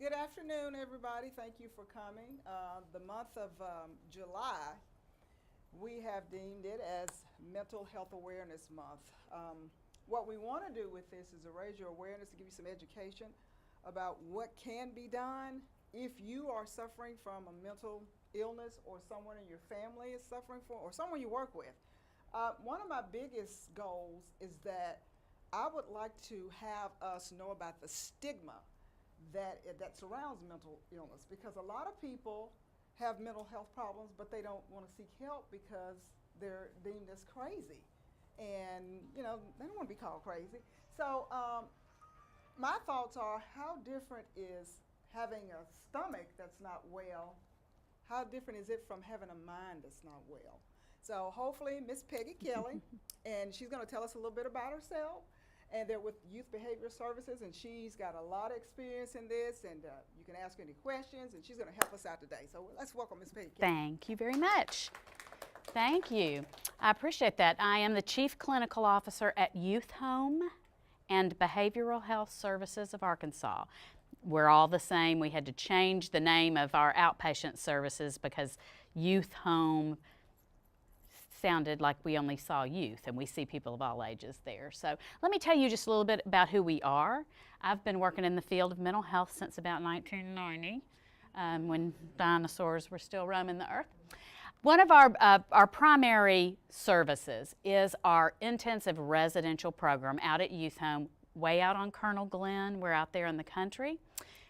Good afternoon, everybody. Thank you for coming. The month of July, we have deemed it as Mental Health Awareness Month. What we want to do with this is to raise your awareness, to give you some education about what can be done if you are suffering from a mental illness or someone in your family is suffering from, or someone you work with. One of my biggest goals is that I would like to have us know about the stigma that surrounds mental illness, because a lot of people have mental health problems, but they don't want to seek help because they're deemed as crazy, and they don't want to be called crazy. So my thoughts are, how different is having a stomach that's not well? How different is it from having a mind that's not well? So hopefully Miss Peggy Kelly, and she's going to tell us a little bit about herself. And they're with Youth Behavior Services, and she's got a lot of experience in this, and you can ask her any questions, and she's going to help us out today. So let's welcome Ms. Peggy Kelly. Thank you very much. Thank you. I appreciate that. I am the Chief Clinical Officer at Youth Home and Behavioral Health Services of Arkansas. We're all the same. We had to change the name of our outpatient services because Youth Home sounded like we only saw youth, and we see people of all ages there. So let me tell you just a little bit about who we are. I've been working in the field of mental health since about 1990, when dinosaurs were still roaming the earth. One of our primary services is our intensive residential program out at Youth Home, way out on Colonel Glenn. We're out there in the country.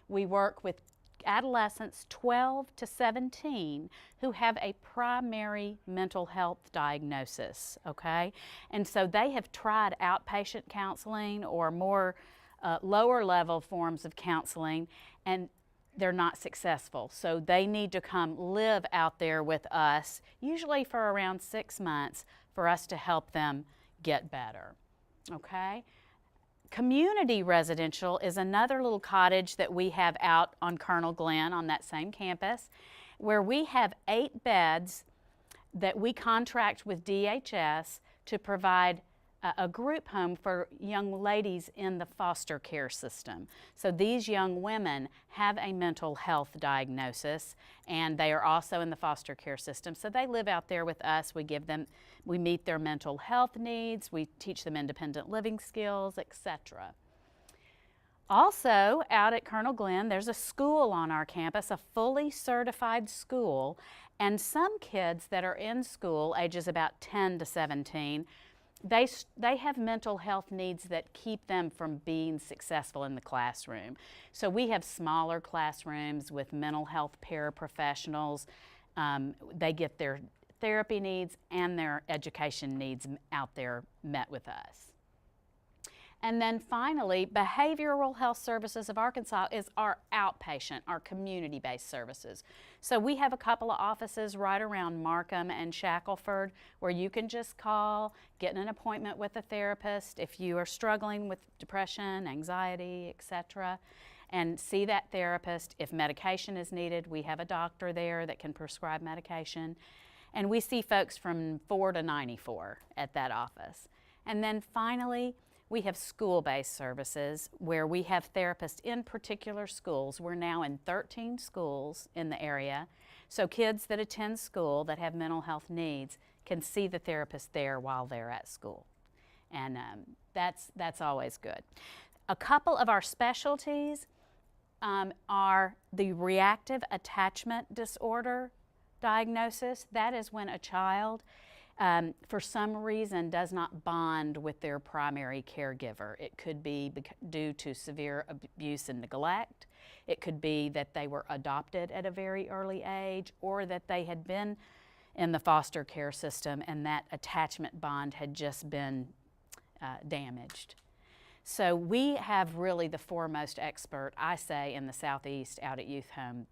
We work with adolescents 12 to 17 who have a primary mental health diagnosis, okay? And so they have tried outpatient counseling or more lower level forms of counseling, and they're not successful. So they need to come live out there with us, usually for around 6 months, for us to help them get better, okay? Community residential is another little cottage that we have out on Colonel Glenn on that same campus, where we have 8 beds that we contract with DHS to provide a group home for young ladies in the foster care system. So these young women have a mental health diagnosis, and they are also in the foster care system. So they live out there with us. We meet their mental health needs, we teach them independent living skills, etc. Also, out at Colonel Glenn, there's a school on our campus, a fully certified school, and some kids that are in school, ages about 10 to 17, they have mental health needs that keep them from being successful in the classroom. So we have smaller classrooms with mental health paraprofessionals. They get their therapy needs and their education needs out there met with us. And then finally, Behavioral Health Services of Arkansas is our outpatient, our community-based services. So we have a couple of offices right around Markham and Shackelford where you can just call, get an appointment with a therapist if you are struggling with depression, anxiety, etc., and see that therapist. If medication is needed, we have a doctor there that can prescribe medication. And we see folks from 4 to 94 at that office. And then finally, we have school-based services where we have therapists in particular schools. We're now in 13 schools in the area. So kids that attend school that have mental health needs can see the therapist there while they're at school. And that's always good. A couple of our specialties are the reactive attachment disorder diagnosis. That is when a child for some reason does not bond with their primary caregiver. It could be due to severe abuse and neglect. It could be that they were adopted at a very early age, or that they had been in the foster care system and that attachment bond had just been damaged. So we have really the foremost expert, I say, in the Southeast out at Youth Home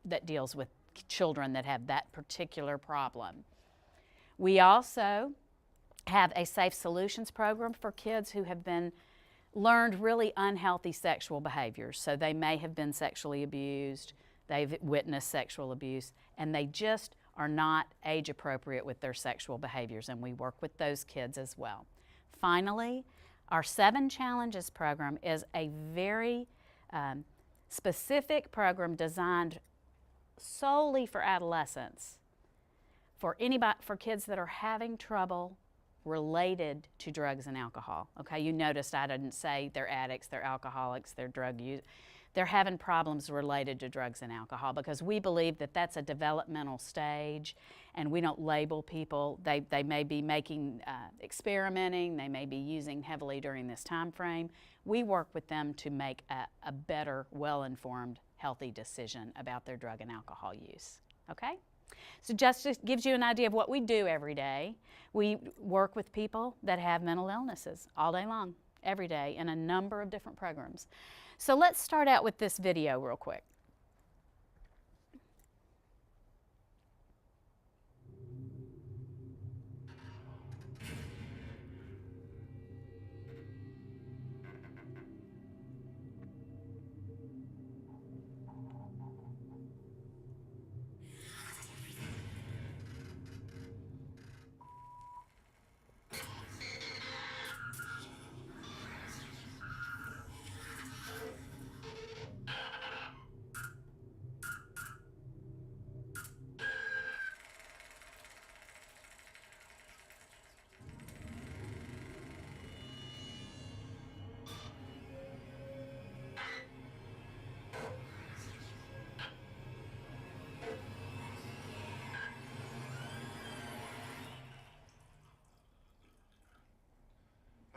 that deals with children that have that particular problem. We also have a Safe Solutions program for kids who have learned really unhealthy sexual behaviors. So they may have been sexually abused, they've witnessed sexual abuse, and they just are not age appropriate with their sexual behaviors, and we work with those kids as well. Finally, our 7 Challenges program is a very specific program designed solely for adolescents, for kids that are having trouble related to drugs and alcohol. Okay, you noticed I didn't say they're addicts, they're alcoholics, they're drug users. They're having problems related to drugs and alcohol because we believe that that's a developmental stage, and we don't label people. They may be experimenting, they may be using heavily during this time frame. We work with them to make a better, well-informed, healthy decision about their drug and alcohol use. Okay? So just gives you an idea of what we do every day. We work with people that have mental illnesses all day long, every day, in a number of different programs. So let's start out with this video real quick.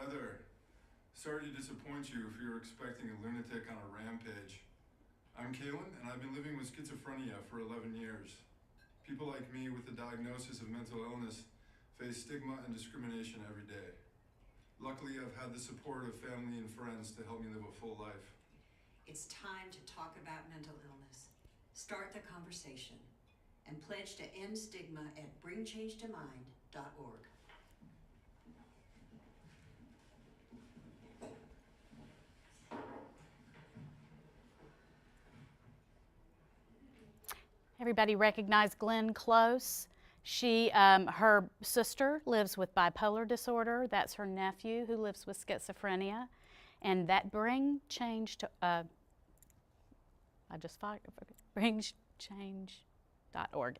Hi there. Sorry to disappoint you if you're expecting a lunatic on a rampage. I'm Kalen, and I've been living with schizophrenia for 11 years. People like me with a diagnosis of mental illness face stigma and discrimination every day. Luckily, I've had the support of family and friends to help me live a full life. It's time to talk about mental illness. Start the conversation and pledge to end stigma at bringchangetomind.org. Everybody recognize Glenn Close? Her sister lives with bipolar disorder. That's her nephew who lives with schizophrenia. And that bringchange.org.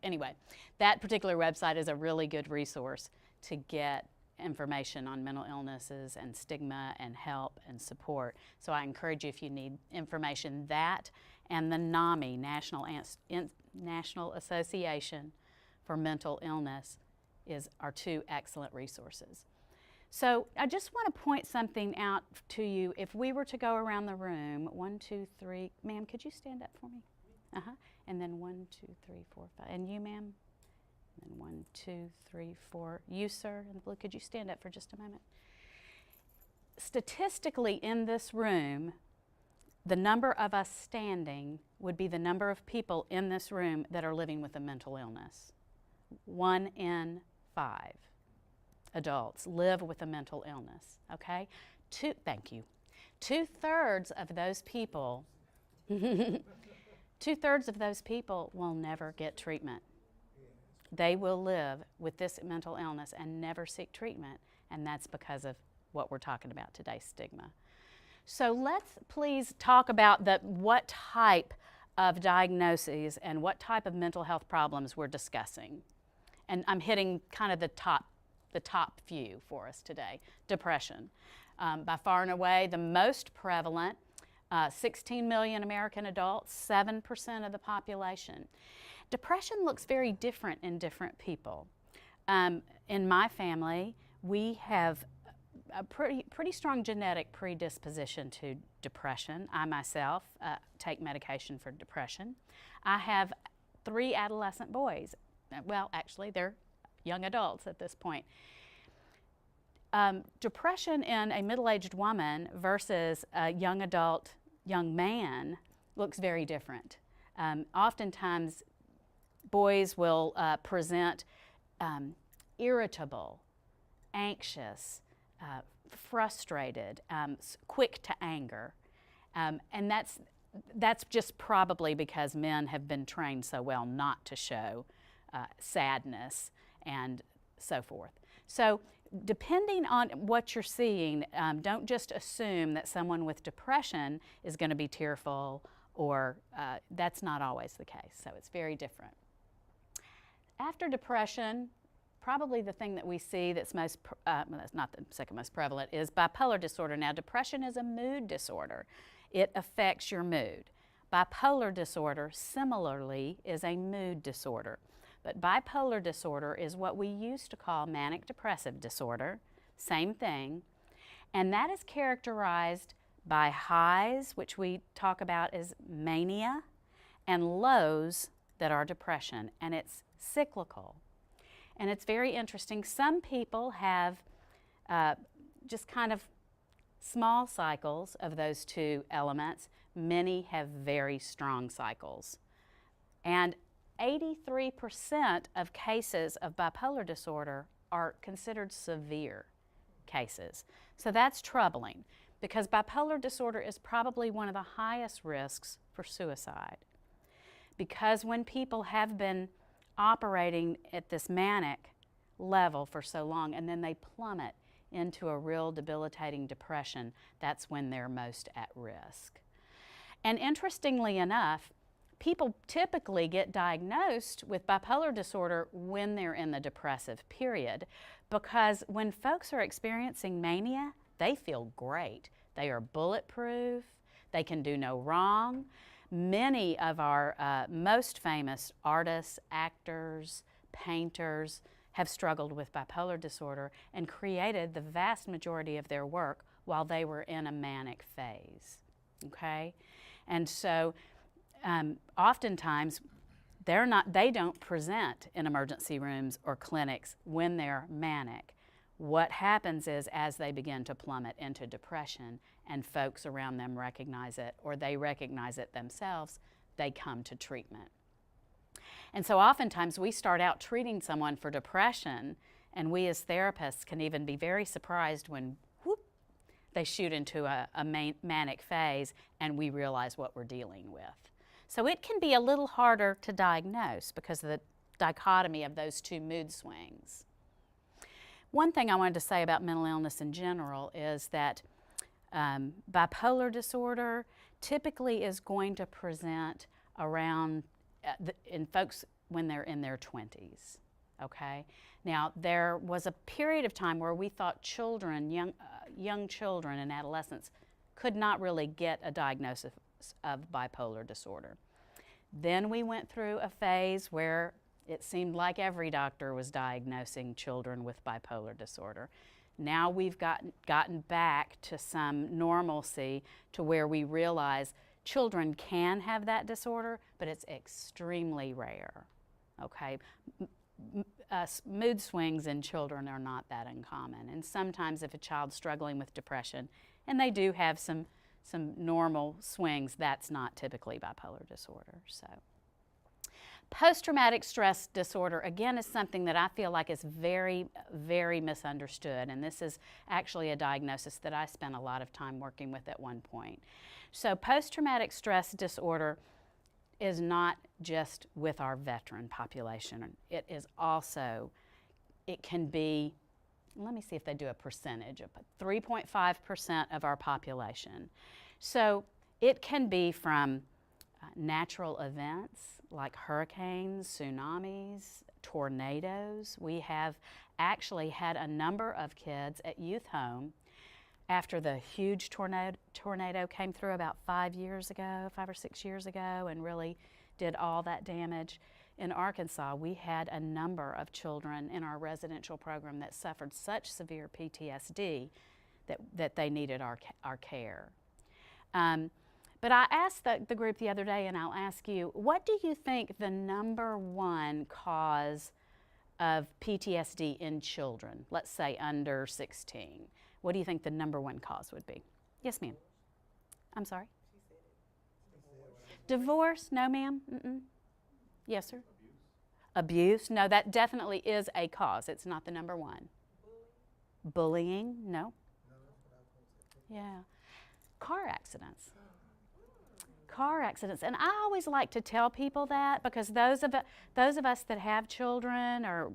Anyway, that particular website is a really good resource to get information on mental illnesses and stigma and help and support. So I encourage you, if you need information, that and the NAMI, National Association for Mental Illness, are two excellent resources. So I just want to point something out to you. If we were to go around the room, 1, 2, 3, ma'am, could you stand up for me? And then 1, 2, 3, 4, 5. And you, ma'am? And 1, 2, 3, 4. You, sir, in the blue, could you stand up for just a moment? Statistically, in this room, the number of us standing would be the number of people in this room that are living with a mental illness. 1 in 5 adults live with a mental illness, okay? Thank you. 2/3 of those people, 2/3 of those people will never get treatment. They will live with this mental illness and never seek treatment, and that's because of what we're talking about today, stigma. So let's please talk about what type of diagnoses and what type of mental health problems we're discussing. And I'm hitting kind of the top few for us today. Depression. By far and away the most prevalent, 16 million American adults, 7% of the population. Depression looks very different in different people. In my family, we have a pretty strong genetic predisposition to depression. I myself take medication for depression. I have 3 adolescent boys. Well, actually, they're young adults at this point. Depression in a middle-aged woman versus a young adult, young man looks very different. Oftentimes, boys will present irritable, anxious, frustrated, quick to anger. And that's just probably because men have been trained so well not to show sadness and so forth. So depending on what you're seeing, don't just assume that someone with depression is going to be tearful or that's not always the case, so it's very different. After depression, probably the thing that we see that's most, well, that's not the second most prevalent, is bipolar disorder. Now, depression is a mood disorder. It affects your mood. Bipolar disorder, similarly, is a mood disorder. But bipolar disorder is what we used to call manic depressive disorder, same thing, and that is characterized by highs, which we talk about as mania, and lows that are depression, and it's cyclical. And it's very interesting. Some people have just kind of small cycles of those two elements. Many have very strong cycles. And 83% of cases of bipolar disorder are considered severe cases. So that's troubling, because bipolar disorder is probably one of the highest risks for suicide. Because when people have been operating at this manic level for so long and then they plummet into a real debilitating depression, that's when they're most at risk. And interestingly enough, people typically get diagnosed with bipolar disorder when they're in the depressive period, because when folks are experiencing mania, they feel great. They are bulletproof, they can do no wrong. Many of our most famous artists, actors, painters have struggled with bipolar disorder and created the vast majority of their work while they were in a manic phase, okay? And so oftentimes they don't present in emergency rooms or clinics when they're manic. What happens is, as they begin to plummet into depression and folks around them recognize it, or they recognize it themselves, they come to treatment. And so oftentimes we start out treating someone for depression, and we as therapists can even be very surprised when whoop, they shoot into a manic phase and we realize what we're dealing with. So it can be a little harder to diagnose because of the dichotomy of those two mood swings. One thing I wanted to say about mental illness in general is that bipolar disorder typically is going to present around in folks when they're in their 20s, okay? Now, there was a period of time where we thought children, young children and adolescents could not really get a diagnosis of bipolar disorder. Then we went through a phase where it seemed like every doctor was diagnosing children with bipolar disorder. Now we've gotten back to some normalcy to where we realize children can have that disorder, but it's extremely rare, okay? Mood swings in children are not that uncommon. And sometimes if a child's struggling with depression, and they do have some normal swings, that's not typically bipolar disorder, so. Post-traumatic stress disorder, again, is something that I feel like is very, very misunderstood, and this is actually a diagnosis that I spent a lot of time working with at one point. So post-traumatic stress disorder is not just with our veteran population. It is also, it can be, let me see if they do a percentage, 3.5% of our population. So it can be from natural events like hurricanes, tsunamis, tornadoes. We have actually had a number of kids at Youth Home after the huge tornado came through about 5 or 6 years ago, and really did all that damage. In Arkansas, we had a number of children in our residential program that suffered such severe PTSD that they needed our care. But I asked the group the other day, and I'll ask you, what do you think the #1 cause of PTSD in children, let's say under 16? What do you think the #1 cause would be? Yes, ma'am. I'm sorry? Divorce? No, ma'am? Mm-mm. Yes, sir? Abuse? No, that definitely is a cause. It's not the #1. Bullying? No. Yeah. Car accidents. Car accidents. And I always like to tell people that, because those of us that have children or,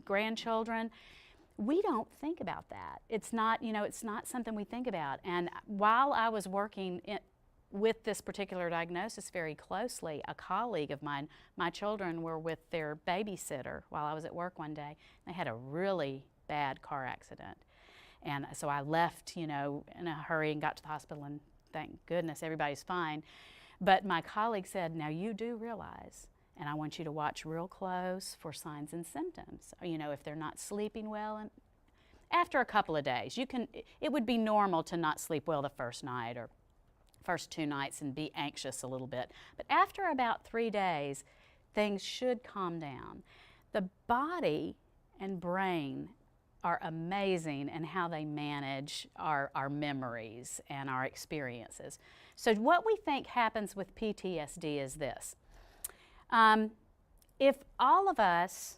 grandchildren, we don't think about that. It's not, it's not something we think about. And while I was working with this particular diagnosis very closely. A colleague of mine, my children were with their babysitter while I was at work one day. They had a really bad car accident. And so I left, in a hurry and got to the hospital, and thank goodness everybody's fine. But my colleague said, now you do realize, and I want you to watch real close for signs and symptoms. If they're not sleeping well, and after a couple of days, it would be normal to not sleep well the first night or first 2 nights and be anxious a little bit. But after about 3 days, things should calm down. The body and brain are amazing in how they manage our memories and our experiences. So what we think happens with PTSD is this. If all of us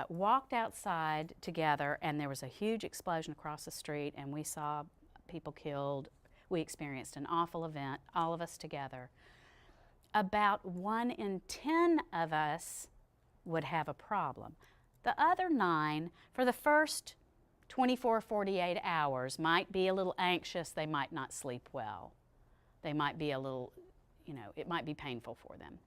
walked outside together and there was a huge explosion across the street and we saw people killed, we experienced an awful event, all of us together, about 1 in 10 of us would have a problem. The other 9, for the first 24, 48 hours, might be a little anxious, they might not sleep well. They might be a little, it might be painful for them.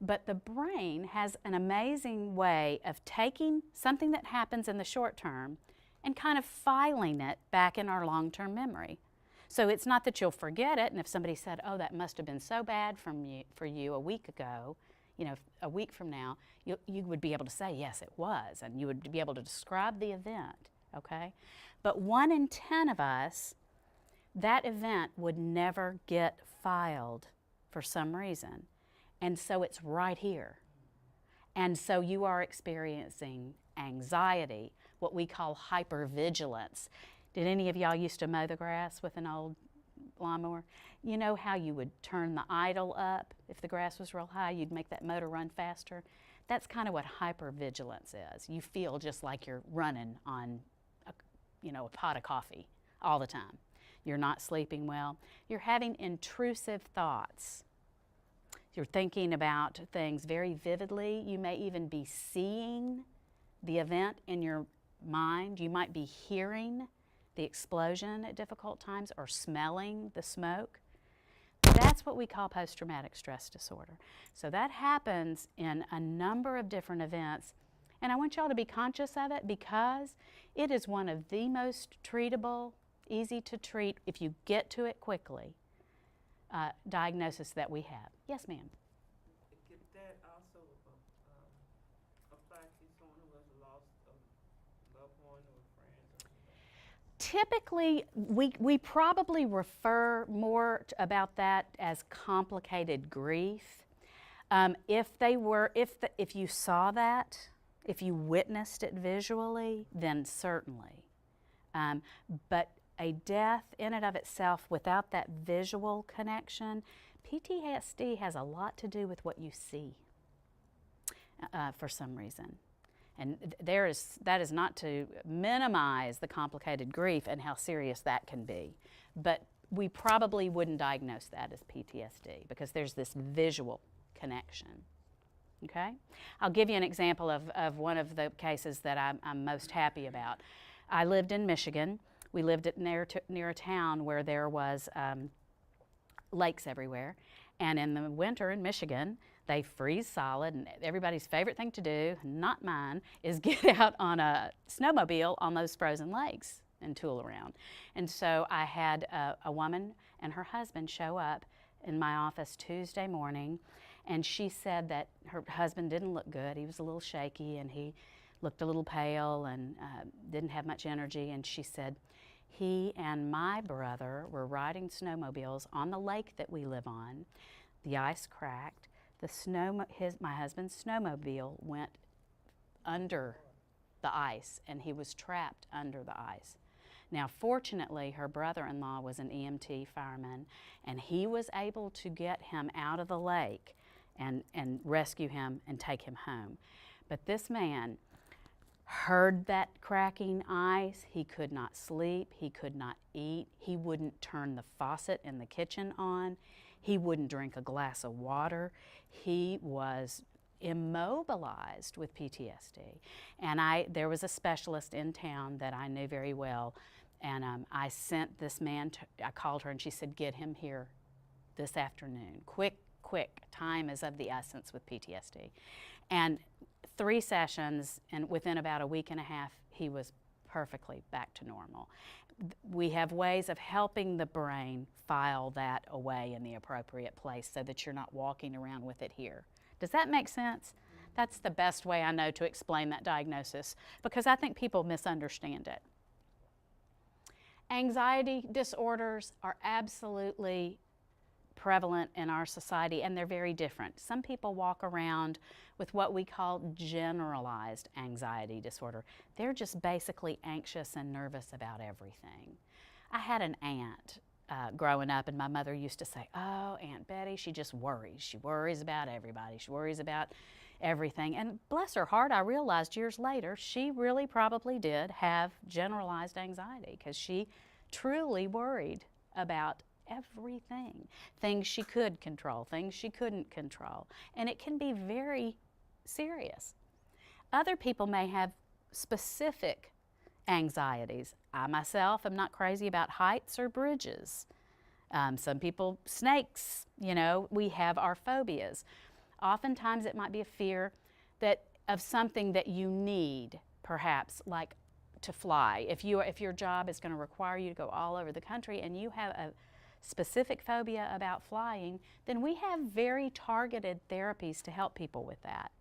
But the brain has an amazing way of taking something that happens in the short term and kind of filing it back in our long-term memory. So it's not that you'll forget it, and if somebody said, oh, that must have been so bad for you a week ago, a week from now, you would be able to say, yes, it was, and you would be able to describe the event, okay? But 1 in 10 of us, that event would never get filed for some reason. And so it's right here. And so you are experiencing anxiety, what we call hypervigilance. Did any of y'all used to mow the grass with an old lawnmower? You know how you would turn the idle up if the grass was real high, you'd make that motor run faster? That's kind of what hypervigilance is. You feel just like you're running on a pot of coffee all the time. You're not sleeping well. You're having intrusive thoughts. You're thinking about things very vividly. You may even be seeing the event in your mind. You might be hearing the explosion at difficult times or smelling the smoke. That's what we call post-traumatic stress disorder. So that happens in a number of different events, and I want y'all to be conscious of it because it is one of the most treatable, easy to treat, if you get to it quickly, diagnosis that we have. Yes, ma'am. Could that also apply to someone who has lost a loved one or a friend? Typically, we probably refer more about that as complicated grief. If you saw that, if you witnessed it visually, then certainly. But a death in and of itself without that visual connection, PTSD has a lot to do with what you see for some reason. And that is not to minimize the complicated grief and how serious that can be, but we probably wouldn't diagnose that as PTSD because there's this visual connection. Okay? I'll give you an example of one of the cases that I'm most happy about. I lived in Michigan. We lived near a town where there was lakes everywhere. And in the winter in Michigan, they freeze solid, and everybody's favorite thing to do, not mine, is get out on a snowmobile on those frozen lakes and tool around. And so I had a woman and her husband show up in my office Tuesday morning, and she said that her husband didn't look good. He was a little shaky, and he looked a little pale and didn't have much energy, and she said, he and my brother were riding snowmobiles on the lake that we live on. The ice cracked. My husband's snowmobile went under the ice, and he was trapped under the ice. Now, fortunately, her brother-in-law was an EMT fireman, and he was able to get him out of the lake and rescue him and take him home. But this man heard that cracking ice. He could not sleep. He could not eat. He wouldn't turn the faucet in the kitchen on. He wouldn't drink a glass of water. He was immobilized with PTSD. And there was a specialist in town that I knew very well, and I sent this man, I called her and she said, get him here this afternoon. Quick, time is of the essence with PTSD. And 3 sessions, and within about a week and a half, he was perfectly back to normal. We have ways of helping the brain file that away in the appropriate place so that you're not walking around with it here. Does that make sense? That's the best way I know to explain that diagnosis, because I think people misunderstand it. Anxiety disorders are absolutely prevalent in our society, and they're very different. Some people walk around with what we call generalized anxiety disorder. They're just basically anxious and nervous about everything. I had an aunt growing up, and my mother used to say, "Oh, Aunt Betty, she just worries. She worries about everybody. She worries about everything." And bless her heart, I realized years later she really probably did have generalized anxiety, because she truly worried about everything. Things she could control, things she couldn't control. And it can be very serious. Other people may have specific anxieties. I myself am not crazy about heights or bridges. Some people, snakes, we have our phobias. Oftentimes it might be a fear of something that you need, perhaps, like to fly. If your job is going to require you to go all over the country and you have a specific phobia about flying, then we have very targeted therapies to help people with that.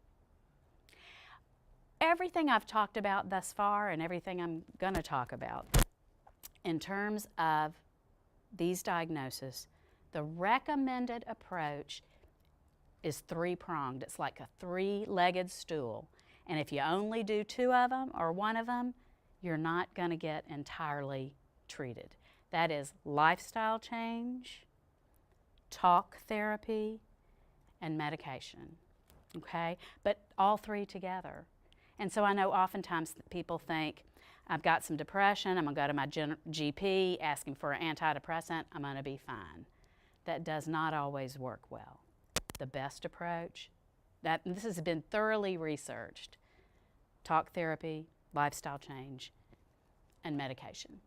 Everything I've talked about thus far and everything I'm going to talk about in terms of these diagnoses, the recommended approach is 3-pronged. It's like a 3-legged stool. And if you only do 2 of them or 1 of them, you're not going to get entirely treated. That is lifestyle change, talk therapy, and medication, okay? But all 3 together. And so I know oftentimes people think, I've got some depression, I'm going to go to my GP asking for an antidepressant, I'm going to be fine. That does not always work well. The best approach, this has been thoroughly researched, talk therapy, lifestyle change, and medication.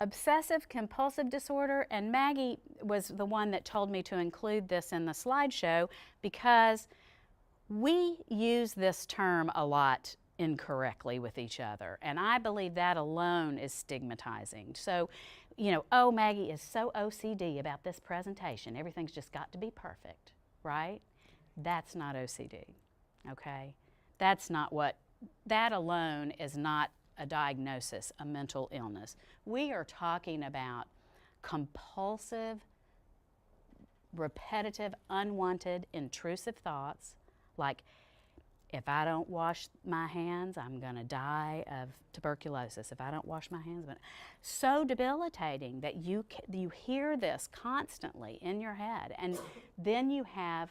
Obsessive compulsive disorder, and Maggie was the one that told me to include this in the slideshow because we use this term a lot incorrectly with each other, and I believe that alone is stigmatizing. So, oh, Maggie is so OCD about this presentation. Everything's just got to be perfect, right? That's not OCD, okay? That alone is not a diagnosis, a mental illness. We are talking about compulsive, repetitive, unwanted, intrusive thoughts like, if I don't wash my hands, I'm going to die of tuberculosis. If I don't wash my hands, so debilitating that you hear this constantly in your head, and then you have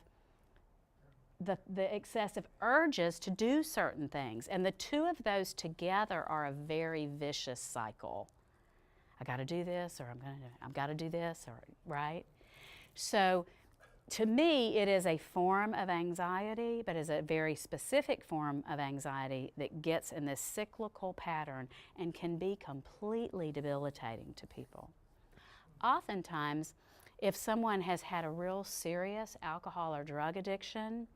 the excessive urges to do certain things, and the 2 of those together are a very vicious cycle. I got to do this, or I've got to do this, or right? So, to me, it is a form of anxiety, but is a very specific form of anxiety that gets in this cyclical pattern and can be completely debilitating to people. Oftentimes, if someone has had a real serious alcohol or drug addiction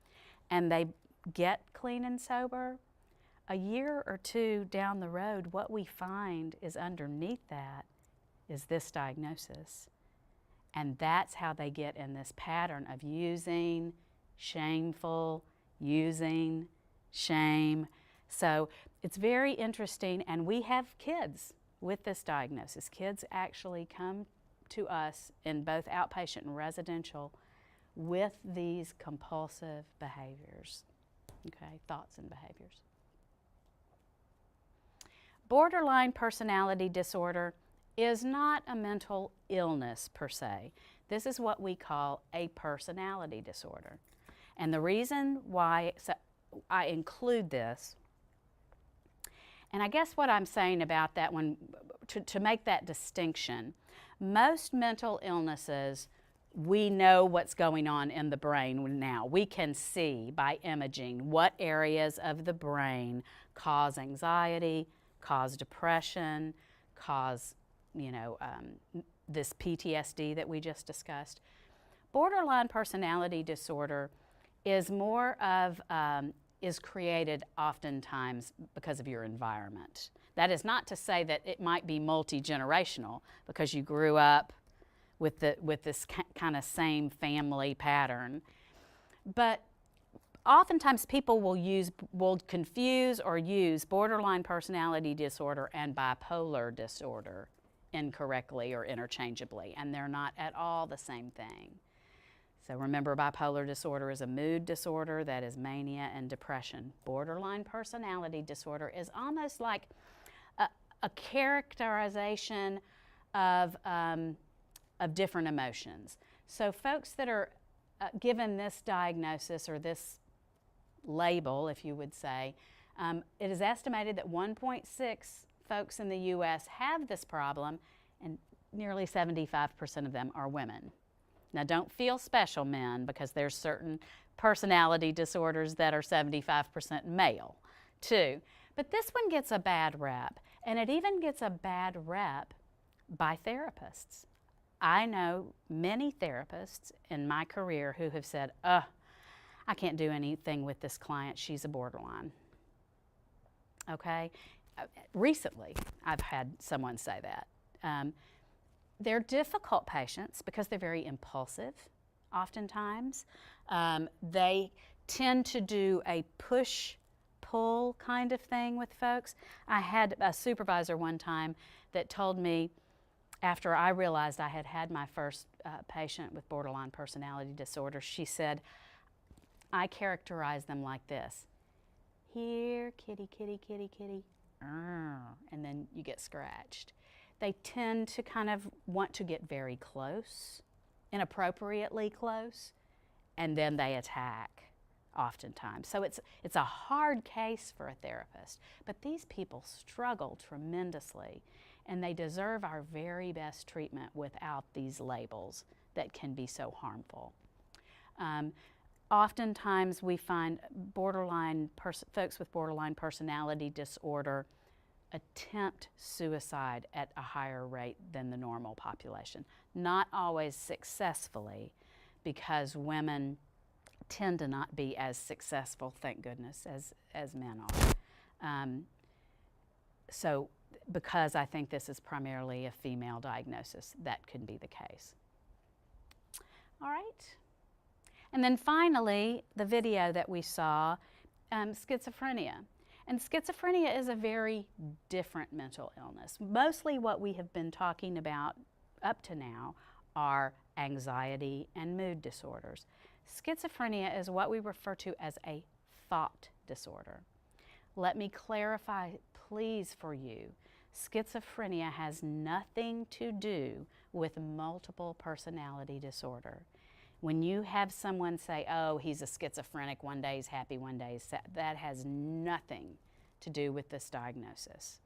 and they get clean and sober, a year or 2 down the road, what we find is underneath that is this diagnosis. And that's how they get in this pattern of using, shameful, using, shame. So it's very interesting, and we have kids with this diagnosis. Kids actually come to us in both outpatient and residential with these compulsive behaviors, okay, thoughts and behaviors. Borderline personality disorder is not a mental illness per se. This is what we call a personality disorder. And the reason why I include this, and I guess what I'm saying about that one, to make that distinction, most mental illnesses, we know what's going on in the brain now. We can see by imaging what areas of the brain cause anxiety, cause depression, cause this PTSD that we just discussed. Borderline personality disorder is more of, is created oftentimes because of your environment. That is not to say that it might be multi-generational because you grew up with this kind of same family pattern. But oftentimes people will confuse or use borderline personality disorder and bipolar disorder incorrectly or interchangeably, and they're not at all the same thing. So remember, bipolar disorder is a mood disorder that is mania and depression. Borderline personality disorder is almost like a characterization of different emotions. So folks that are given this diagnosis or this label, if you would say, it is estimated that 1.6 folks in the U.S. have this problem, and nearly 75% of them are women. Now, don't feel special, men, because there's certain personality disorders that are 75% male, too. But this one gets a bad rep, and it even gets a bad rep by therapists. I know many therapists in my career who have said, I can't do anything with this client, she's a borderline. Okay? Recently, I've had someone say that. They're difficult patients because they're very impulsive, oftentimes. They tend to do a push-pull kind of thing with folks. I had a supervisor one time that told me, after I realized I had had my first patient with borderline personality disorder, she said, I characterize them like this. Here, kitty, kitty, kitty, kitty, and then you get scratched. They tend to kind of want to get very close, inappropriately close, and then they attack oftentimes. So it's a hard case for a therapist, but these people struggle tremendously, and they deserve our very best treatment without these labels that can be so harmful. Oftentimes we find folks with borderline personality disorder attempt suicide at a higher rate than the normal population. Not always successfully, because women tend to not be as successful, thank goodness, as men are. So because I think this is primarily a female diagnosis, that could be the case. All right. And then finally, the video that we saw, schizophrenia. And schizophrenia is a very different mental illness. Mostly what we have been talking about up to now are anxiety and mood disorders. Schizophrenia is what we refer to as a thought disorder. Let me clarify, please, for you. Schizophrenia has nothing to do with multiple personality disorder. When you have someone say, oh, he's a schizophrenic, one day he's happy, one day he's sad, that has nothing to do with this diagnosis.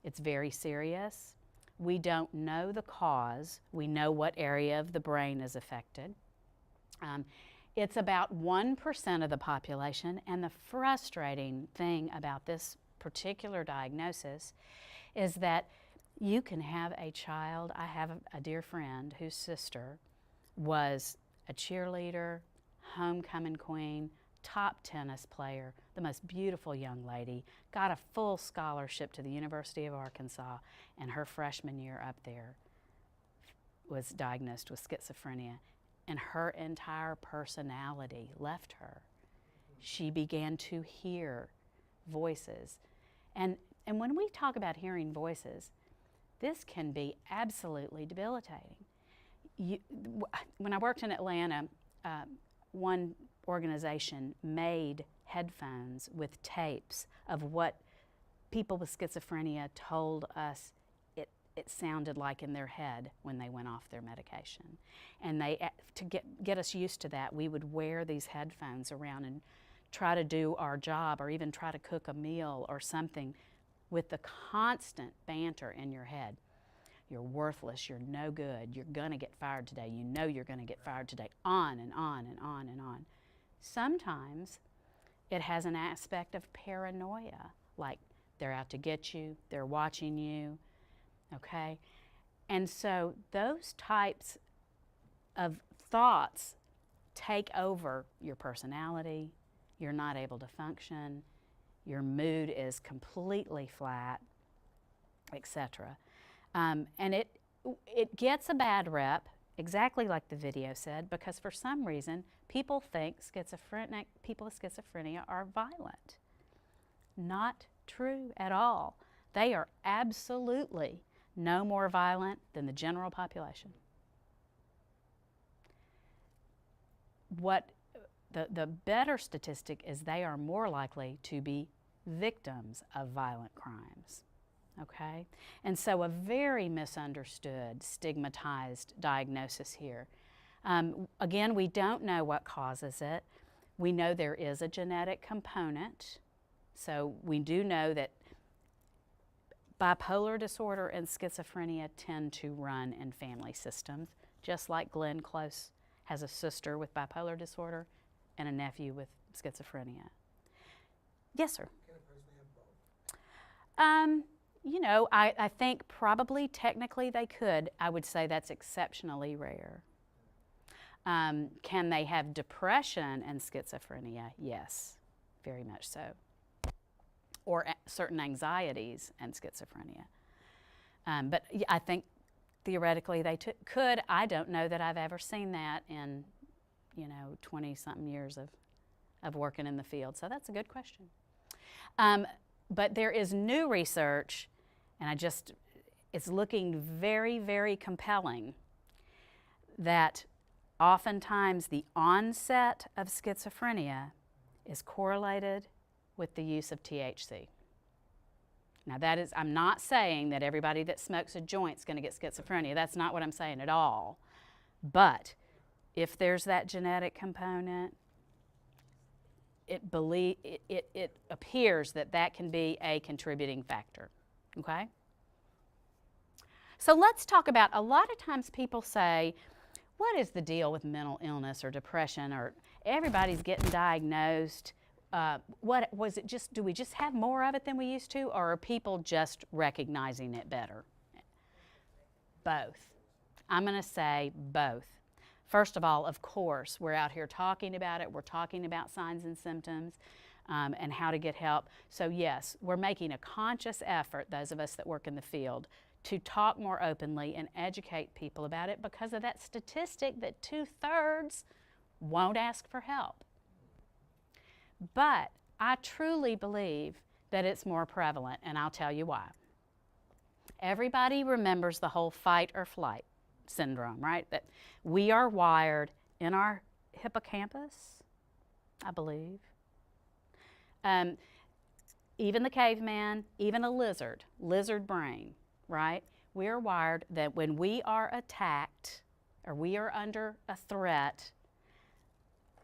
It's very serious. We don't know the cause. We know what area of the brain is affected. It's about 1% of the population, and the frustrating thing about this particular diagnosis is that you can have a child. I have a dear friend whose sister was a cheerleader, homecoming queen, top tennis player, the most beautiful young lady, got a full scholarship to the University of Arkansas, and her freshman year up there was diagnosed with schizophrenia, and her entire personality left her. She began to hear voices. And when we talk about hearing voices, this can be absolutely debilitating. When I worked in Atlanta, one organization made headphones with tapes of what people with schizophrenia told us it sounded like in their head when they went off their medication. And to get us used to that, we would wear these headphones around and try to do our job, or even try to cook a meal or something with the constant banter in your head. You're worthless, you're no good, you're gonna get fired today, you know you're gonna get fired today, on and on and on and on. Sometimes it has an aspect of paranoia, like they're out to get you, they're watching you, okay? And so those types of thoughts take over your personality. You're not able to function. Your mood is completely flat, etc. And it gets a bad rep, exactly like the video said, because for some reason people think people with schizophrenia are violent. Not true at all. They are absolutely no more violent than the general population. What the better statistic is, they are more likely to be victims of violent crimes. Okay? And so a very misunderstood, stigmatized diagnosis here. Again, we don't know what causes it. We know there is a genetic component. So we do know that bipolar disorder and schizophrenia tend to run in family systems, just like Glenn Close has a sister with bipolar disorder and a nephew with schizophrenia. Yes, sir? Can a person have both? You know, I think probably technically they could. I would say that's exceptionally rare. Can they have depression and schizophrenia? Yes, very much so. Or certain anxieties and schizophrenia. But I think theoretically they could. I don't know that I've ever seen that in, 20-something years of working in the field. So that's a good question. But there is new research, and it's looking very, very compelling, that oftentimes the onset of schizophrenia is correlated with the use of THC. Now I'm not saying that everybody that smokes a joint is going to get schizophrenia. That's not what I'm saying at all. But if there's that genetic component, it appears that can be a contributing factor, okay? So let's talk about, a lot of times people say, what is the deal with mental illness or depression, or everybody's getting diagnosed? What was it? Do we just have more of it than we used to, or are people just recognizing it better? Both. I'm going to say both. First of all, of course, we're out here talking about it. We're talking about signs and symptoms and how to get help. So yes, we're making a conscious effort, those of us that work in the field, to talk more openly and educate people about it, because of that statistic that 2/3 won't ask for help. But I truly believe that it's more prevalent, and I'll tell you why. Everybody remembers the whole fight or flight syndrome, right? That we are wired in our hippocampus, I believe. Even the caveman, even a lizard brain, right? We are wired that when we are attacked or we are under a threat,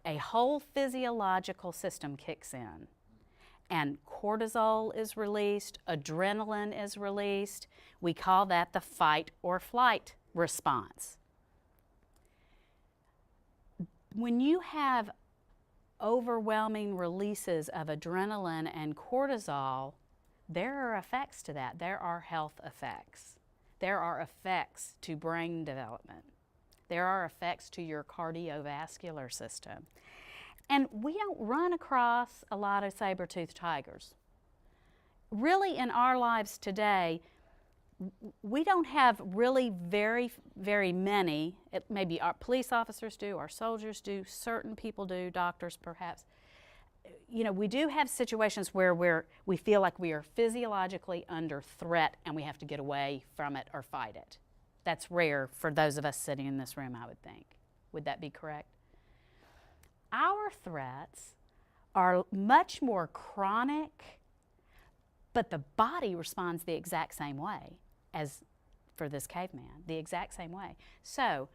a whole physiological system kicks in, and cortisol is released, adrenaline is released. We call that the fight or flight response. When you have overwhelming releases of adrenaline and cortisol, there are effects to that. There are health effects. There are effects to brain development. There are effects to your cardiovascular system. And we don't run across a lot of saber-toothed tigers. Really, in our lives today, we don't have really very, very many. Maybe our police officers do, our soldiers do, certain people do, doctors perhaps. We do have situations where we feel like we are physiologically under threat and we have to get away from it or fight it. That's rare for those of us sitting in this room, I would think. Would that be correct? Our threats are much more chronic, but the body responds the exact same way as for this caveman, the exact same way. So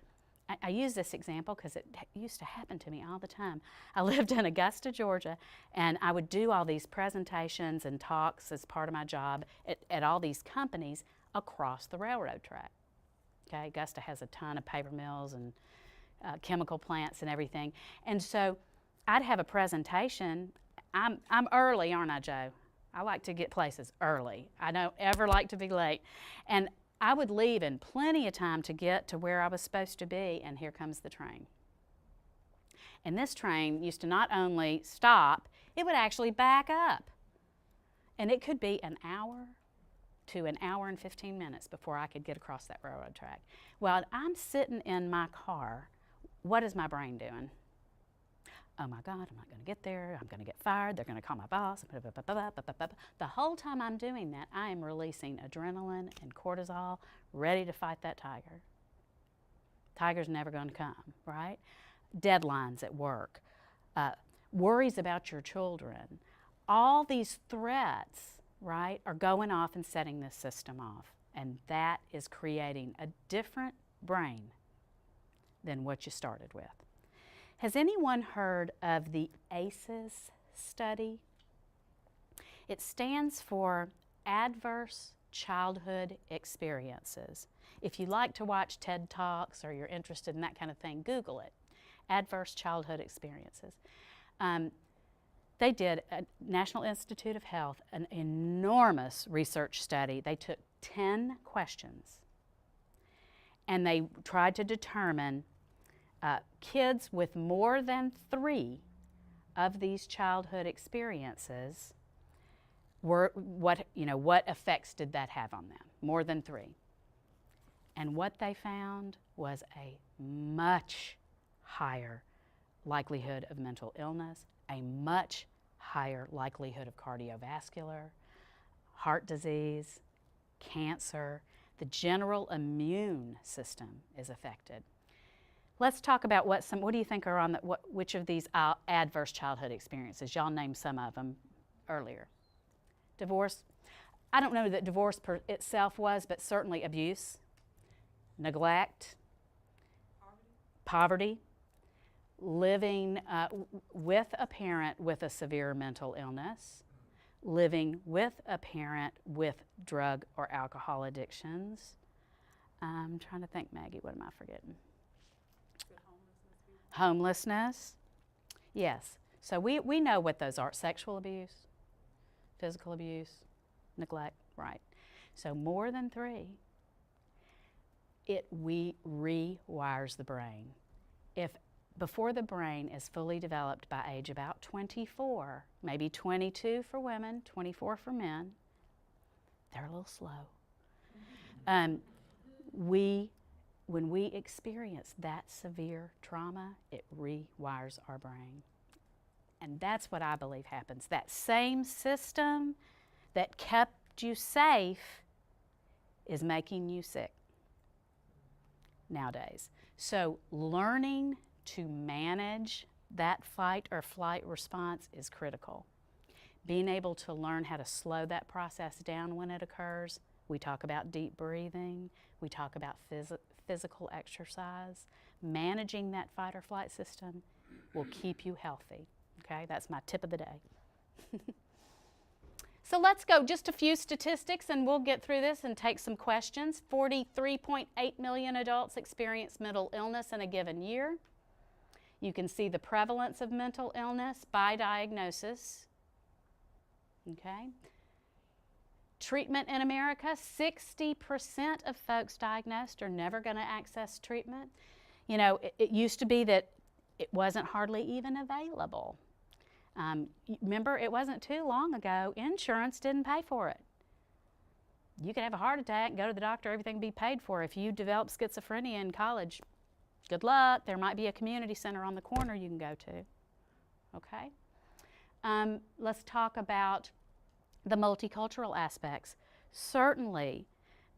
I use this example because it used to happen to me all the time. I lived in Augusta, Georgia, and I would do all these presentations and talks as part of my job at all these companies across the railroad track. Okay, Augusta has a ton of paper mills and chemical plants and everything. And so I'd have a presentation. I'm early, aren't I, Joe? I like to get places early. I don't ever like to be late. And I would leave in plenty of time to get to where I was supposed to be, and here comes the train. And this train used to not only stop, it would actually back up. And it could be an hour to an hour and 15 minutes before I could get across that railroad track. While I'm sitting in my car, what is my brain doing? Oh my God, I'm not going to get there. I'm going to get fired. They're going to call my boss. The whole time I'm doing that, I am releasing adrenaline and cortisol, ready to fight that tiger. Tiger's never going to come, right? Deadlines at work, worries about your children. All these threats, right, are going off and setting this system off. And that is creating a different brain than what you started with. Has anyone heard of the ACEs study? It stands for Adverse Childhood Experiences. If you like to watch TED Talks or you're interested in that kind of thing, Google it. Adverse Childhood Experiences. They did, at National Institute of Health, an enormous research study. They took 10 questions and they tried to determine kids with more than 3 of these childhood experiences were what effects did that have on them? More than 3. And what they found was a much higher likelihood of mental illness, a much higher likelihood of cardiovascular, heart disease, cancer. The general immune system is affected. Let's talk about what do you think are on which of these adverse childhood experiences? Y'all named some of them earlier. Divorce. I don't know that divorce itself was, but certainly abuse, neglect, poverty, living with a parent with a severe mental illness, living with a parent with drug or alcohol addictions. I'm trying to think, Maggie, what am I forgetting? Homelessness. Yes. So we know what those are. Sexual abuse, physical abuse, neglect, right. So more than 3, it rewires the brain. If before the brain is fully developed by age about 24, maybe 22 for women, 24 for men, they're a little slow. When we experience that severe trauma, it rewires our brain. And that's what I believe happens. That same system that kept you safe is making you sick nowadays. So learning to manage that fight or flight response is critical. Being able to learn how to slow that process down when it occurs. We talk about deep breathing. We talk about physical exercise. Managing that fight or flight system will keep you healthy. Okay, that's my tip of the day. So let's go just a few statistics and we'll get through this and take some questions. 43.8 million adults experience mental illness in a given year. You can see the prevalence of mental illness by diagnosis. Okay. Treatment in America, 60% of folks diagnosed are never going to access treatment. You know, it used to be that it wasn't hardly even available. Remember, it wasn't too long ago, insurance didn't pay for it. You could have a heart attack, go to the doctor, everything be paid for. If you develop schizophrenia in college, good luck. There might be a community center on the corner you can go to. Okay? Let's talk about the multicultural aspects. Certainly,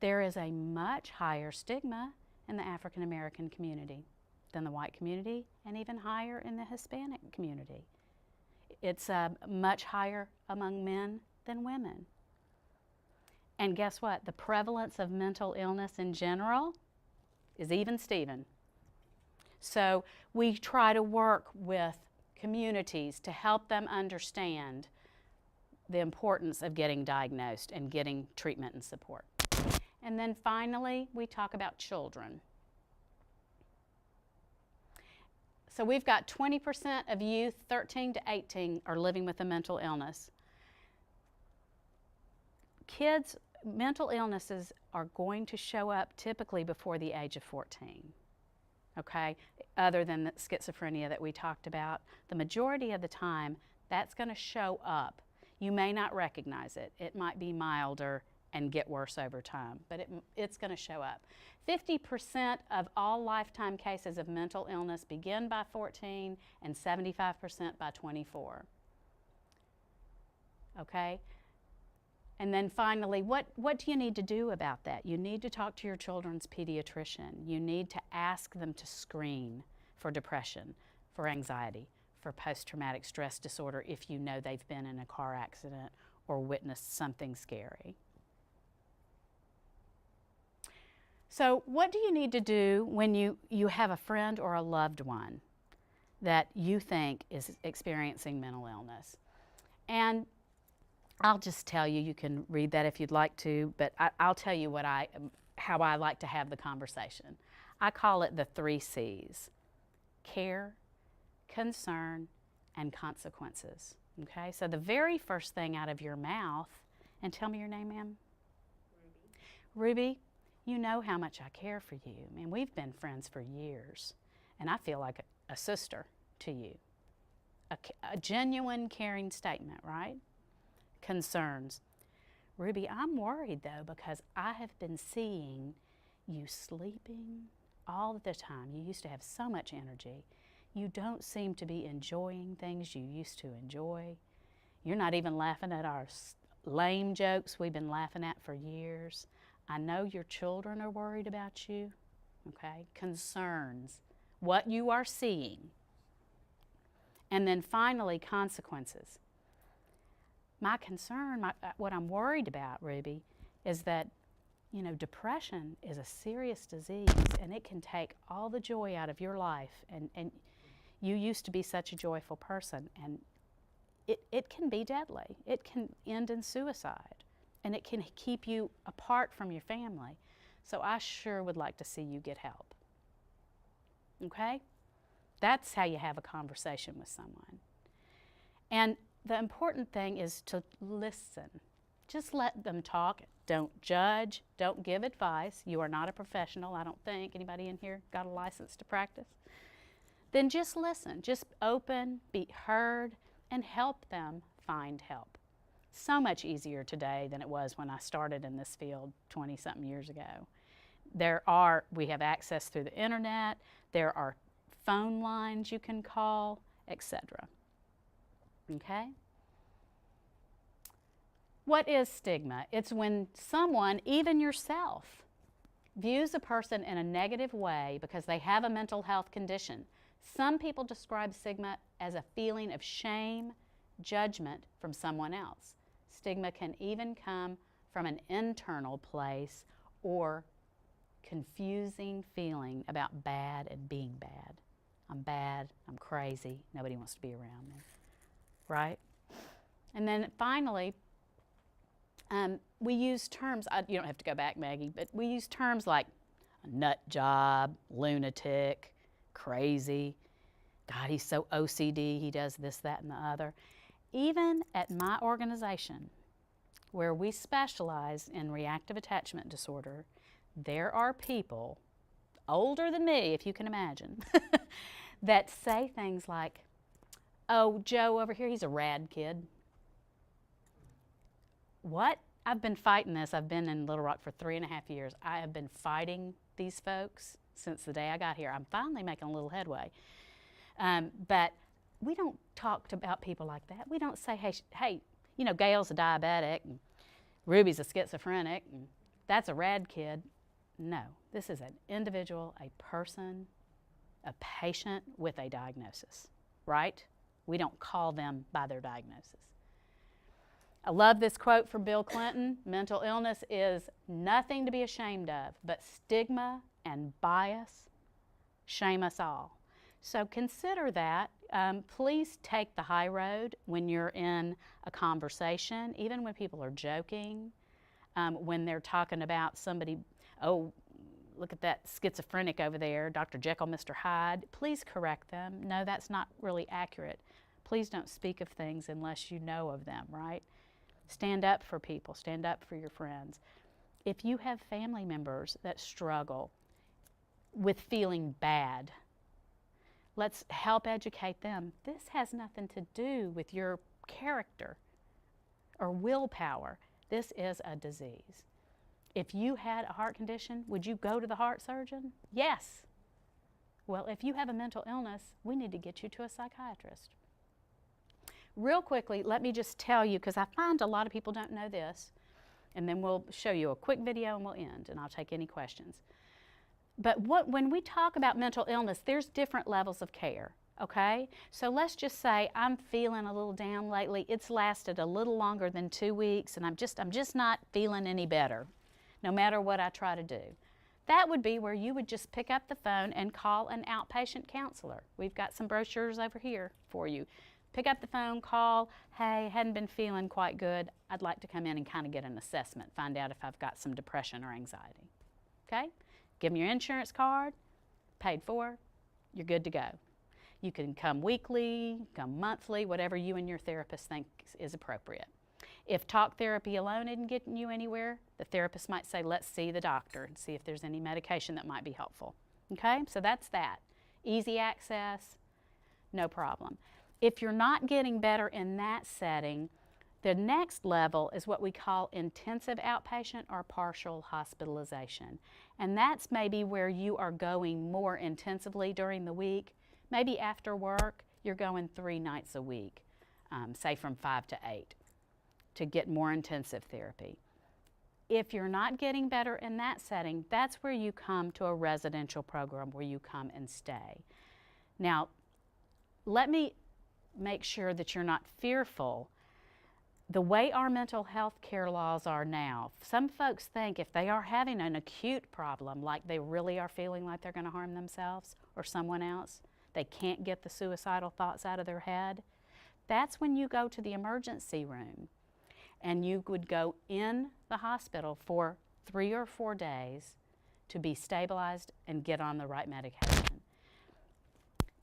there is a much higher stigma in the African American community than the white community, and even higher in the Hispanic community. It's much higher among men than women. And guess what? The prevalence of mental illness in general is even Steven. So we try to work with communities to help them understand the importance of getting diagnosed and getting treatment and support. And then finally, we talk about children. So we've got 20% of youth 13 to 18 are living with a mental illness. Kids mental illnesses are going to show up typically before the age of 14, okay? Other than the schizophrenia that we talked about, the majority of the time, that's going to show up. You may not recognize it. It might be milder and get worse over time, but it's going to show up. 50% of all lifetime cases of mental illness begin by 14 and 75% by 24. Okay? And then finally, what do you need to do about that? You need to talk to your children's pediatrician. You need to ask them to screen for depression, for anxiety, for post-traumatic stress disorder if you know they've been in a car accident or witnessed something scary. So what do you need to do when you have a friend or a loved one that you think is experiencing mental illness? And I'll just tell you, you can read that if you'd like to, but I'll tell you how I like to have the conversation. I call it the 3 C's: care, concern, and consequences. Okay, so the very first thing out of your mouth, and tell me your name, ma'am. Ruby, you know how much I care for you. I mean, we've been friends for years, and I feel like a sister to you. A genuine, caring statement, right? Concerns. Ruby, I'm worried though because I have been seeing you sleeping all the time. You used to have so much energy. You don't seem to be enjoying things you used to enjoy. You're not even laughing at our lame jokes we've been laughing at for years. I know your children are worried about you. Okay? Concerns. What you are seeing. And then finally, consequences. My concern, what I'm worried about, Ruby, is that, you know, depression is a serious disease and it can take all the joy out of your life. And you used to be such a joyful person, and it can be deadly. It can end in suicide, and it can keep you apart from your family. So I sure would like to see you get help. Okay? That's how you have a conversation with someone. And the important thing is to listen. Just let them talk. Don't judge. Don't give advice. You are not a professional, I don't think. Anybody in here got a license to practice? Then just listen. Just open, be heard, and help them find help. So much easier today than it was when I started in this field 20-something years ago. We have access through the internet. There are phone lines you can call, etc. Okay? What is stigma? It's when someone, even yourself, views a person in a negative way because they have a mental health condition. Some people describe stigma as a feeling of shame, judgment from someone else. Stigma can even come from an internal place or confusing feeling about bad and being bad. I'm bad, I'm crazy, nobody wants to be around me, right? And then finally, we use terms, you don't have to go back, Maggie, but we use terms like nut job, lunatic, crazy. God, he's so OCD, he does this, that, and the other. Even at my organization, where we specialize in reactive attachment disorder, there are people, older than me, if you can imagine, that say things like, oh, Joe over here, he's a rad kid. What? I've been fighting this. I've been in Little Rock for 3.5 years. I have been fighting these folks since the day I got here. I'm finally making a little headway. But we don't talk about people like that. We don't say, hey, you know, Gail's a diabetic, and Ruby's a schizophrenic, and that's a rad kid. No, this is an individual, a person, a patient with a diagnosis, right? We don't call them by their diagnosis. I love this quote from Bill Clinton. Mental illness is nothing to be ashamed of, but stigma and bias shame us all. So consider that. Please take the high road when you're in a conversation, even when people are joking, when they're talking about somebody, oh, look at that schizophrenic over there, Dr. Jekyll, Mr. Hyde. Please correct them. No, that's not really accurate. Please don't speak of things unless you know of them, right? Stand up for people. Stand up for your friends. If you have family members that struggle with feeling bad, let's help educate them. This has nothing to do with your character or willpower. This is a disease. If you had a heart condition, would you go to the heart surgeon? Yes. Well, if you have a mental illness, we need to get you to a psychiatrist. Real quickly, let me just tell you, because I find a lot of people don't know this, and then we'll show you a quick video and we'll end, and I'll take any questions. But when we talk about mental illness, there's different levels of care, okay? So let's just say I'm feeling a little down lately. It's lasted a little longer than 2 weeks, and I'm just not feeling any better, no matter what I try to do. That would be where you would just pick up the phone and call an outpatient counselor. We've got some brochures over here for you. Pick up the phone, call, hey, hadn't been feeling quite good. I'd like to come in and kind of get an assessment, find out if I've got some depression or anxiety. Okay? Give them your insurance card, paid for, you're good to go. You can come weekly, come monthly, whatever you and your therapist think is appropriate. If talk therapy alone isn't getting you anywhere, the therapist might say, let's see the doctor and see if there's any medication that might be helpful. Okay? So that's that. Easy access, no problem. If you're not getting better in that setting, the next level is what we call intensive outpatient or partial hospitalization. And that's maybe where you are going more intensively during the week. Maybe after work, you're going 3 nights a week, say from 5 to 8, to get more intensive therapy. If you're not getting better in that setting, that's where you come to a residential program where you come and stay. Now, let me make sure that you're not fearful. The way our mental health care laws are now, some folks think if they are having an acute problem, like they really are feeling like they're going to harm themselves or someone else, they can't get the suicidal thoughts out of their head, that's when you go to the emergency room. And you would go in the hospital for 3 or 4 days to be stabilized and get on the right medication.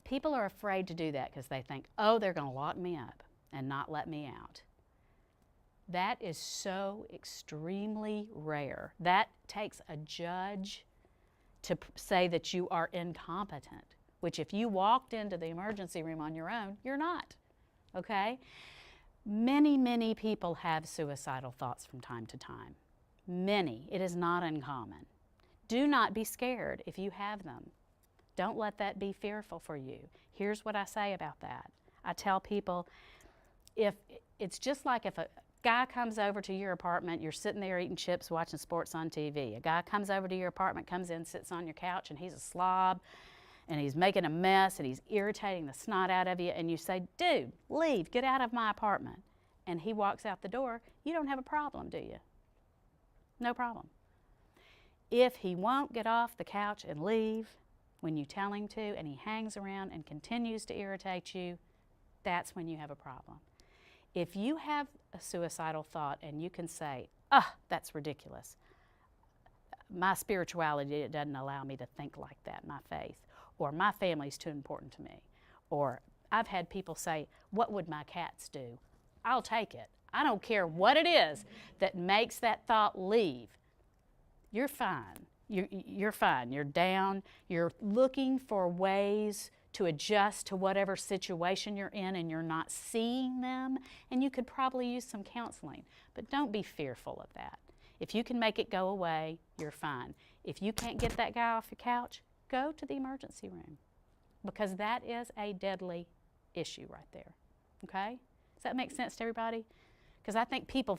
People are afraid to do that because they think, oh, they're going to lock me up and not let me out. That is so extremely rare. That takes a judge to say that you are incompetent, which if you walked into the emergency room on your own, you're not, okay? Many, many people have suicidal thoughts from time to time. Many. It is not uncommon. Do not be scared if you have them. Don't let that be fearful for you. Here's what I say about that. I tell people, if it's just like if a guy comes over to your apartment, you're sitting there eating chips, watching sports on TV. A guy comes over to your apartment, comes in, sits on your couch, and he's a slob, and he's making a mess, and he's irritating the snot out of you, and you say, dude, leave, get out of my apartment. And he walks out the door, you don't have a problem, do you? No problem. If he won't get off the couch and leave when you tell him to, and he hangs around and continues to irritate you, that's when you have a problem. If you have a suicidal thought and you can say, that's ridiculous. My spirituality, it doesn't allow me to think like that, my faith. Or my family's too important to me. Or I've had people say, what would my cats do? I'll take it. I don't care what it is that makes that thought leave. You're fine. You're fine. You're down. You're looking for ways to adjust to whatever situation you're in and you're not seeing them. And you could probably use some counseling. But don't be fearful of that. If you can make it go away, you're fine. If you can't get that guy off your couch, go to the emergency room, because that is a deadly issue right there, okay? Does that make sense to everybody? Because I think people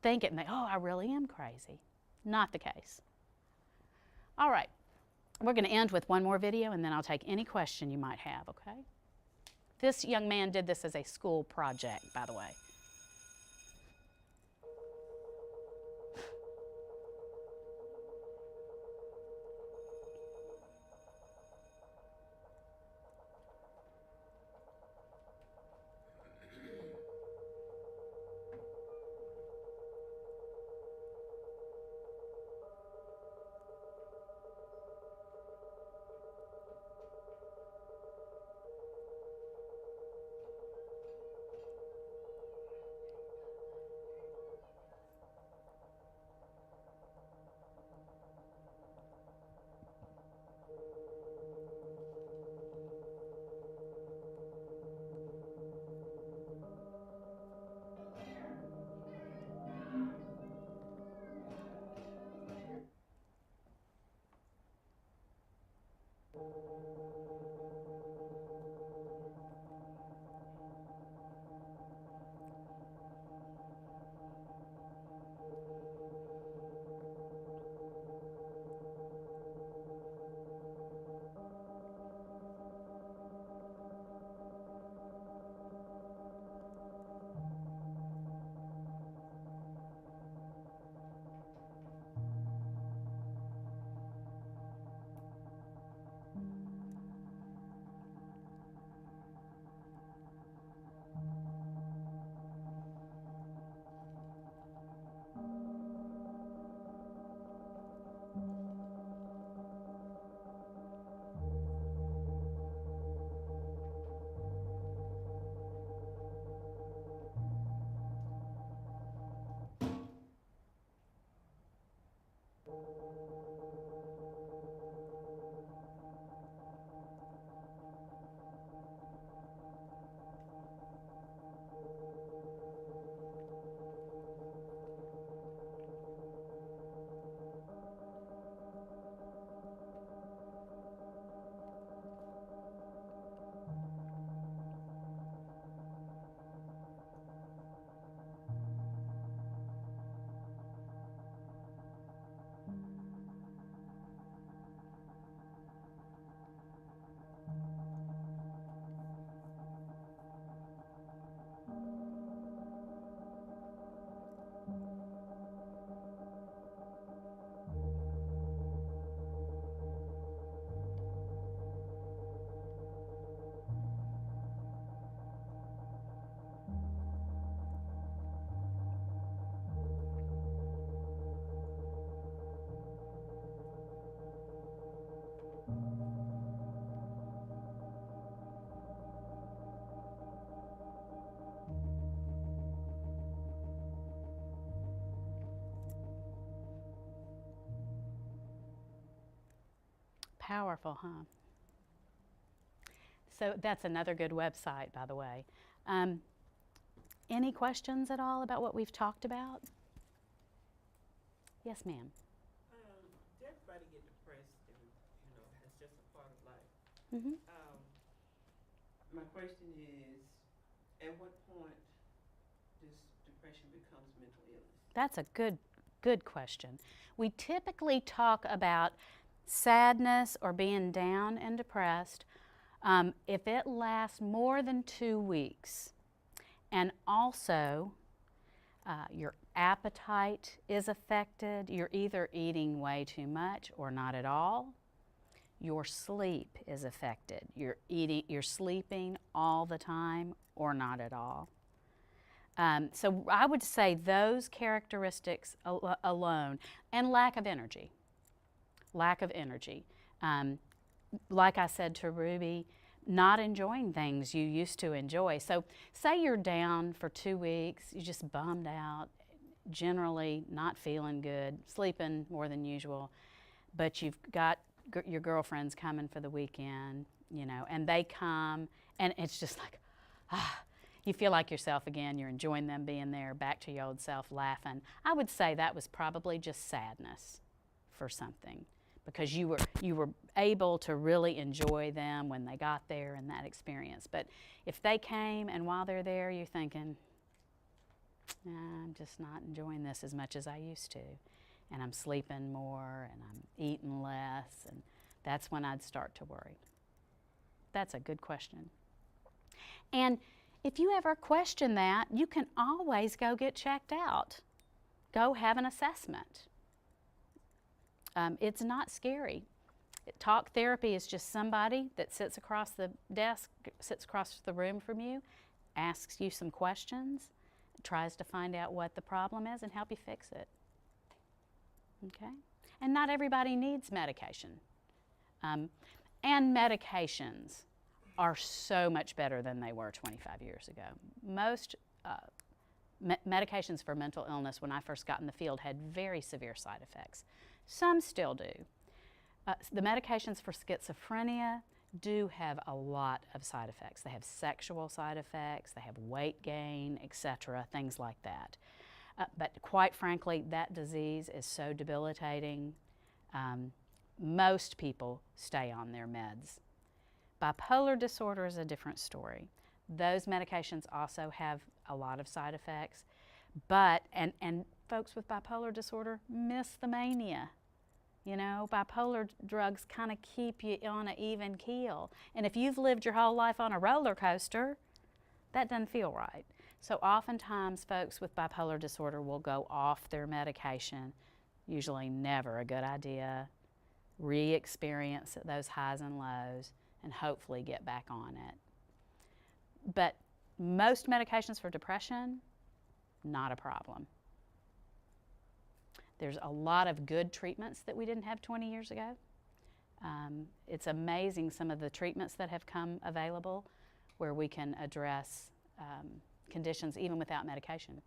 think it and they, oh, I really am crazy. Not the case. All right, we're going to end with one more video, and then I'll take any question you might have, okay? This young man did this as a school project, by the way. Powerful, huh? So that's another good website, by the way. Any questions at all about what we've talked about? Yes, ma'am. Everybody get depressed, and it's just a part of life. Mm-hmm. My question is, at what point does depression becomes mental illness? That's a good question. We typically talk about sadness or being down and depressed if it lasts more than 2 weeks, and also your appetite is affected. You're either eating way too much or not at all. Your sleep is affected. You're sleeping all the time or not at all. So I would say those characteristics alone, and lack of energy. Lack of energy. Like I said to Ruby, not enjoying things you used to enjoy. So say you're down for 2 weeks, you're just bummed out, generally not feeling good, sleeping more than usual, but you've got your girlfriends coming for the weekend, and they come, and it's just like, you feel like yourself again. You're enjoying them being there, back to your old self, laughing. I would say that was probably just sadness for something, because you were able to really enjoy them when they got there and that experience. But if they came and while they're there, you're thinking, I'm just not enjoying this as much as I used to, and I'm sleeping more and I'm eating less, and that's when I'd start to worry. That's a good question. And if you ever question that, you can always go get checked out. Go have an assessment. It's not scary. Talk therapy is just somebody that sits across the desk, sits across the room from you, asks you some questions, tries to find out what the problem is and help you fix it. Okay? And not everybody needs medication. And medications are so much better than they were 25 years ago. Most medications for mental illness when I first got in the field had very severe side effects. Some still do. The medications for schizophrenia do have a lot of side effects. They have sexual side effects, they have weight gain, etc., things like that. But quite frankly, that disease is so debilitating, most people stay on their meds. Bipolar disorder is a different story. Those medications also have a lot of side effects, but, and folks with bipolar disorder miss the mania. Bipolar drugs kind of keep you on an even keel. And if you've lived your whole life on a roller coaster, that doesn't feel right. So oftentimes folks with bipolar disorder will go off their medication, usually never a good idea, re-experience those highs and lows, and hopefully get back on it. But most medications for depression, not a problem. There's a lot of good treatments that we didn't have 20 years ago. It's amazing some of the treatments that have come available where we can address conditions even without medication.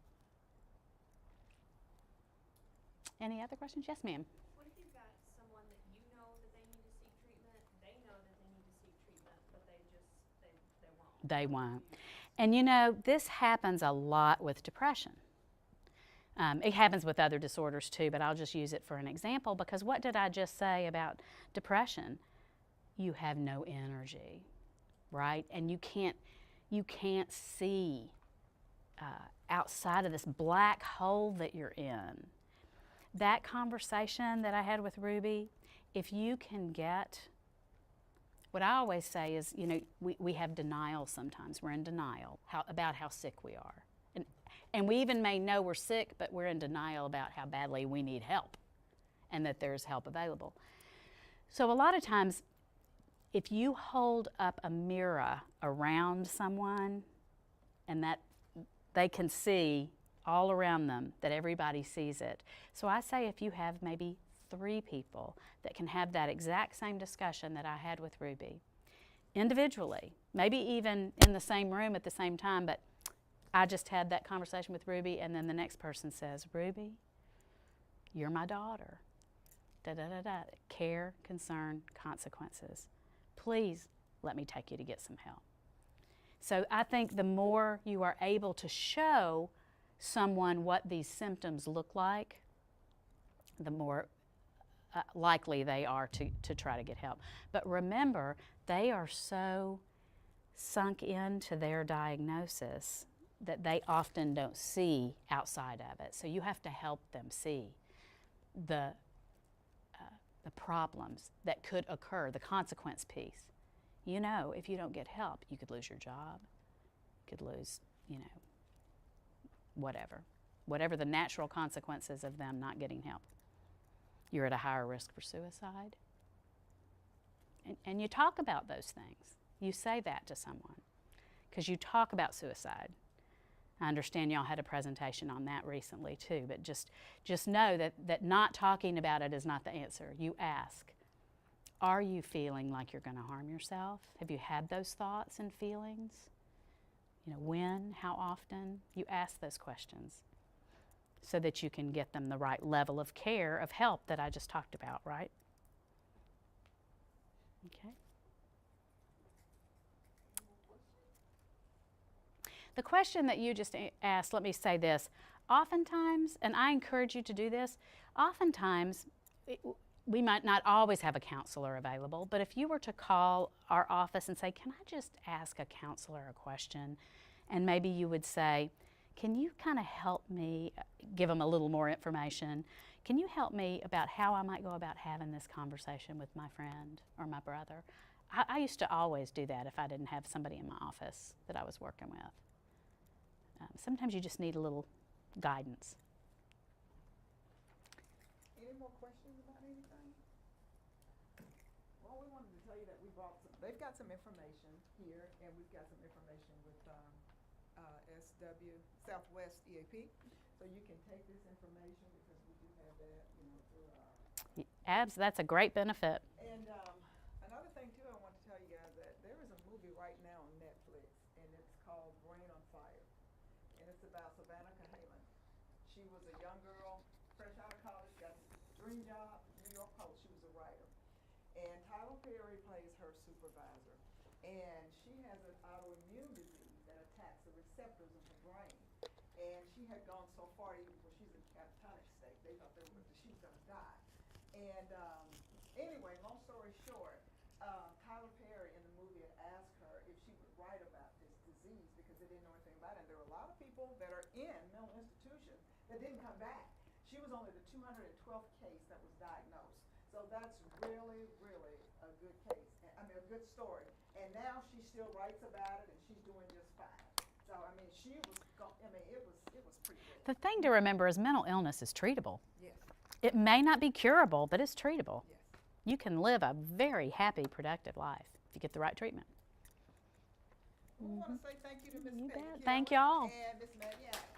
Any other questions? Yes, ma'am. What if you've got someone that you know that they need to seek treatment, they know that they need to seek treatment, but they won't? They won't. And this happens a lot with depression. It happens with other disorders too, but I'll just use it for an example, because what did I just say about depression? You have no energy, right? And you can't see outside of this black hole that you're in. That conversation that I had with Ruby, if you can get, what I always say is, we have denial sometimes. We're in denial about how sick we are. And we even may know we're sick, but we're in denial about how badly we need help and that there's help available. So a lot of times, if you hold up a mirror around someone and that they can see all around them, that everybody sees it. So I say if you have maybe 3 people that can have that exact same discussion that I had with Ruby, individually, maybe even in the same room at the same time, but I just had that conversation with Ruby, and then the next person says, Ruby, you're my daughter. care, concern, consequences. Please let me take you to get some help. So I think the more you are able to show someone what these symptoms look like, the more likely they are to try to get help. But remember, they are so sunk into their diagnosis that they often don't see outside of it. So you have to help them see the problems that could occur, the consequence piece. You know, if you don't get help, you could lose your job, you could lose, you know, whatever the natural consequences of them not getting help. You're at a higher risk for suicide. And you talk about those things. You say that to someone because you talk about suicide. I understand y'all had a presentation on that recently too, but just know that not talking about it is not the answer. You ask, are you feeling like you're going to harm yourself? Have you had those thoughts and feelings? You know, when, how often? You ask those questions so that you can get them the right level of care, of help that I just talked about, right? Okay. The question that you just asked, let me say this. Oftentimes, and I encourage you to do this, oftentimes we might not always have a counselor available, but if you were to call our office and say, can I just ask a counselor a question? And maybe you would say, can you kind of help me, give them a little more information, can you help me about how I might go about having this conversation with my friend or my brother? I used to always do that if I didn't have somebody in my office that I was working with. Sometimes you just need a little guidance. Any more questions about anything? Well, we wanted to tell you that we brought they've got some information here, and we've got some information with SW, Southwest EAP. So you can take this information because we do have that, you know, through our... That's a great benefit. And another thing too, I want to tell you guys that there is a movie right now on Netflix, and it's called Brain on Fire. And it's about Savannah Cahalan. She was a young girl, fresh out of college, got a dream job, New York Post. She was a writer. And Tyler Perry plays her supervisor. And she has an autoimmune disease that attacks the receptors of her brain. And she had gone so far, even before she's in catatonic state, they thought she was going to die. And anyway, long story short, Tyler Perry in the movie had asked her if she would write about this disease because they didn't know anything about it. And there were a lot of people that are in mental institutions that didn't come back. She was only the 212th case that was diagnosed. So that's really, really a good case. I mean, a good story. And now she still writes about it, and she's doing just fine. So I mean, it was pretty good. The thing to remember is mental illness is treatable. Yes. It may not be curable, but it's treatable. Yes. You can live a very happy, productive life if you get the right treatment. We want to say thank you to Ms. You Peggy bet. Kelly Thank y'all. and Ms. Maddie Allen.